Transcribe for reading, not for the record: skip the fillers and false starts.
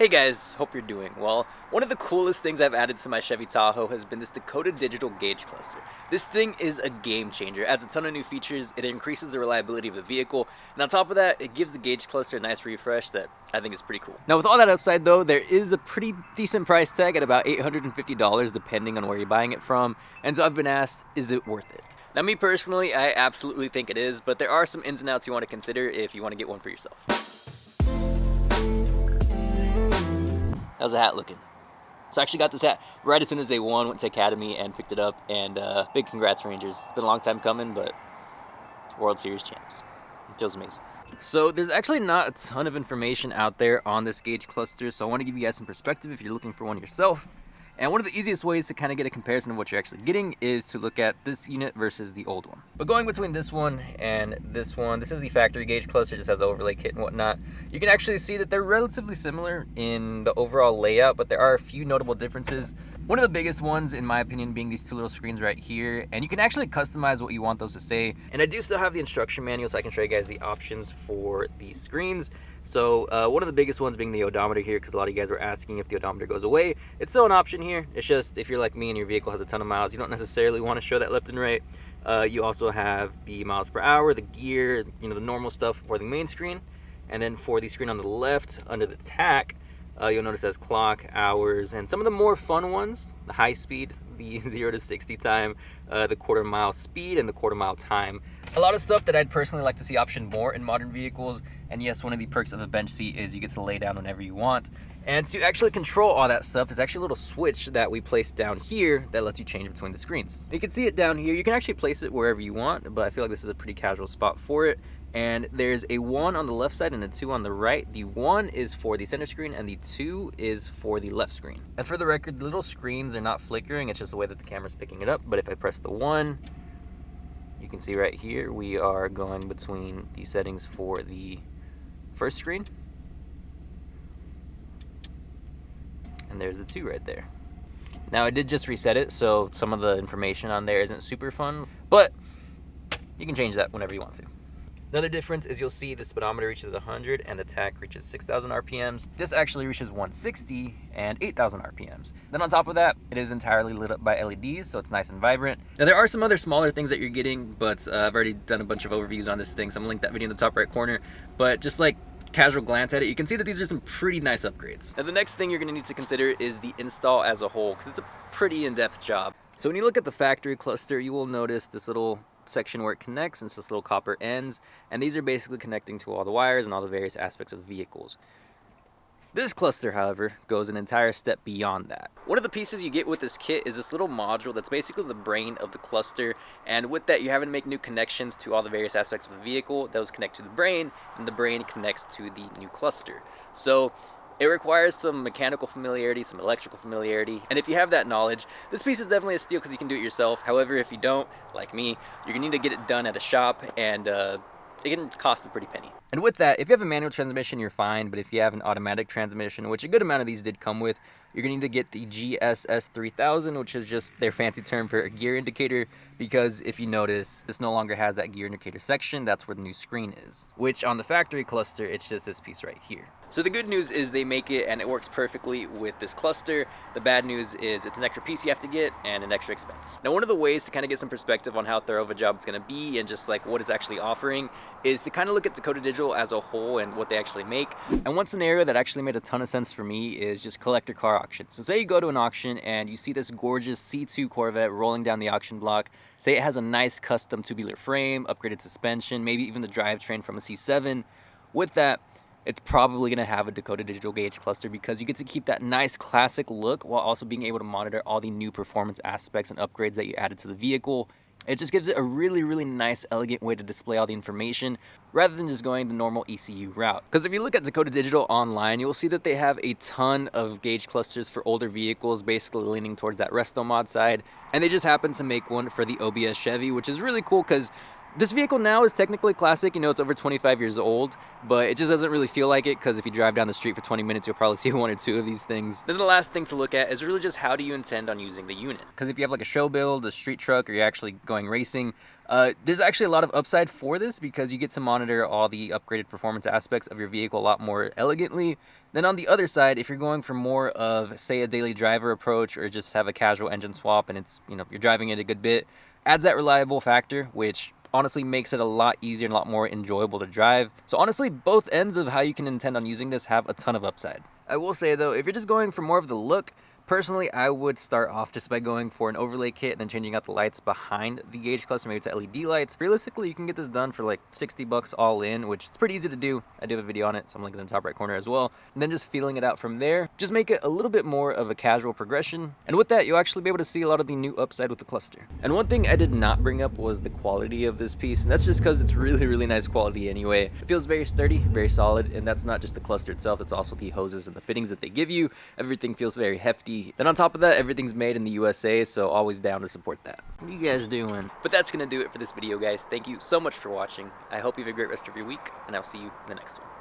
Hey guys, hope you're doing well. One of the coolest things I've added to my Chevy Tahoe has been this Dakota Digital gauge cluster. This thing is a game changer. It adds a ton of new features, it increases the reliability of the vehicle, and on top of that, it gives the gauge cluster a nice refresh that I think is pretty cool. Now with all that upside though, there is a pretty decent price tag at about $850 depending on where you're buying it from, and so I've been asked, is it worth it? Now me personally, I absolutely think it is, but there are some ins and outs you want to consider if you want to get one for yourself. How's the hat looking? So I actually got this hat right as soon as they won, went to Academy and picked it up, and big congrats Rangers. It's been a long time coming, but World Series champs. It feels amazing. So there's actually not a ton of information out there on this gauge cluster, so I want to give you guys some perspective if you're looking for one yourself. And one of the easiest ways to kind of get a comparison of what you're actually getting is to look at this unit versus the old one. But going between this one and this one, this is the factory gauge cluster, just has the overlay kit and whatnot. You can actually see that they're relatively similar in the overall layout, but there are a few notable differences. One of the biggest ones, in my opinion, being these two little screens right here, and you can actually customize what you want those to say. And I do still have the instruction manual, so I can show you guys the options for these screens. So one of the biggest ones being the odometer here, because a lot of you guys were asking if the odometer goes away. It's still an option here. It's just if you're like me and your vehicle has a ton of miles, you don't necessarily want to show that left and right. You also have the miles per hour, the gear, the normal stuff for the main screen. And then for the screen on the left, under the tack, you'll notice it has clock, hours, and some of the more fun ones, the high speed, the 0 to 60 time, the quarter-mile speed, and the quarter-mile time. A lot of stuff that I'd personally like to see optioned more in modern vehicles. And yes, one of the perks of a bench seat is you get to lay down whenever you want. And to actually control all that stuff, there's actually a little switch that we place down here that lets you change between the screens. You can see it down here. You can actually place it wherever you want, but I feel like this is a pretty casual spot for it. And there's a 1 on the left side and a 2 on the right. The 1 is for the center screen and the 2 is for the left screen. And for the record, the little screens are not flickering. It's just the way that the camera's picking it up. But if I press the 1, you can see right here, we are going between the settings for the first screen. And there's the 2 right there. Now I did just reset it, so some of the information on there isn't super fun, but you can change that whenever you want to. Another difference is you'll see the speedometer reaches 100 and the tach reaches 6,000 RPMs. This actually reaches 160 and 8,000 RPMs. Then on top of that, it is entirely lit up by LEDs, so it's nice and vibrant. Now there are some other smaller things that you're getting, but I've already done a bunch of overviews on this thing, so I'm gonna link that video in the top right corner. But just like casual glance at it, you can see that these are some pretty nice upgrades. Now the next thing you're gonna need to consider is the install as a whole, because it's a pretty in-depth job. So when you look at the factory cluster, you will notice this little section where it connects, and it's just little copper ends, and these are basically connecting to all the wires and all the various aspects of the vehicles. This cluster, however, goes an entire step beyond that. One of the pieces you get with this kit is this little module that's basically the brain of the cluster, and with that you're having to make new connections to all the various aspects of the vehicle. Those connect to the brain, and the brain connects to the new cluster. So it requires some mechanical familiarity, some electrical familiarity, and if you have that knowledge, this piece is definitely a steal because you can do it yourself. However, if you don't, like me, you're gonna need to get it done at a shop, and it can cost a pretty penny. And with that, if you have a manual transmission, you're fine, but if you have an automatic transmission, which a good amount of these did come with, you're gonna need to get the GSS 3000, which is just their fancy term for a gear indicator, because if you notice, this no longer has that gear indicator section. That's where the new screen is, which on the factory cluster, it's just this piece right here. So the good news is they make it and it works perfectly with this cluster. The bad news is it's an extra piece you have to get and an extra expense. Now one of the ways to kind of get some perspective on how thorough of a job it's going to be and just like what it's actually offering is to kind of look at Dakota Digital as a whole and what they actually make. And one scenario that actually made a ton of sense for me is just collector car auctions. So say you go to an auction and you see this gorgeous C2 Corvette rolling down the auction block. Say it has a nice custom tubular frame, upgraded suspension, maybe even the drivetrain from a C7. With that, it's probably going to have a Dakota Digital gauge cluster because you get to keep that nice classic look while also being able to monitor all the new performance aspects and upgrades that you added to the vehicle. It just gives it a really, really nice, elegant way to display all the information rather than just going the normal ECU route. Because if you look at Dakota Digital online, you'll see that they have a ton of gauge clusters for older vehicles, basically leaning towards that Resto-mod side. And they just happen to make one for the OBS Chevy, which is really cool because This vehicle now is technically classic, you know, it's over 25 years old, but it just doesn't really feel like it because if you drive down the street for 20 minutes, you'll probably see one or two of these things. Then the last thing to look at is really just how do you intend on using the unit? Because if you have like a show build, a street truck, or you're actually going racing, there's actually a lot of upside for this because you get to monitor all the upgraded performance aspects of your vehicle a lot more elegantly. Then on the other side, if you're going for more of, say, a daily driver approach or just have a casual engine swap and it's, you know, you're driving it a good bit, adds that reliable factor, which honestly makes it a lot easier and a lot more enjoyable to drive. So honestly, both ends of how you can intend on using this have a ton of upside. I will say though, if you're just going for more of the look, personally, I would start off just by going for an overlay kit and then changing out the lights behind the gauge cluster, maybe to LED lights. Realistically, you can get this done for like 60 bucks all in, which is pretty easy to do. I do have a video on it, so I'm linking in the top right corner as well. And then just feeling it out from there, just make it a little bit more of a casual progression. And with that, you'll actually be able to see a lot of the new upside with the cluster. And one thing I did not bring up was the quality of this piece. And that's just because it's really, really nice quality anyway. It feels very sturdy, very solid. And that's not just the cluster itself, it's also the hoses and the fittings that they give you. Everything feels very hefty. Then on top of that, everything's made in the USA, so always down to support that. What are you guys doing? But that's gonna do it for this video, guys. Thank you so much for watching. I hope you have a great rest of your week, and I'll see you in the next one.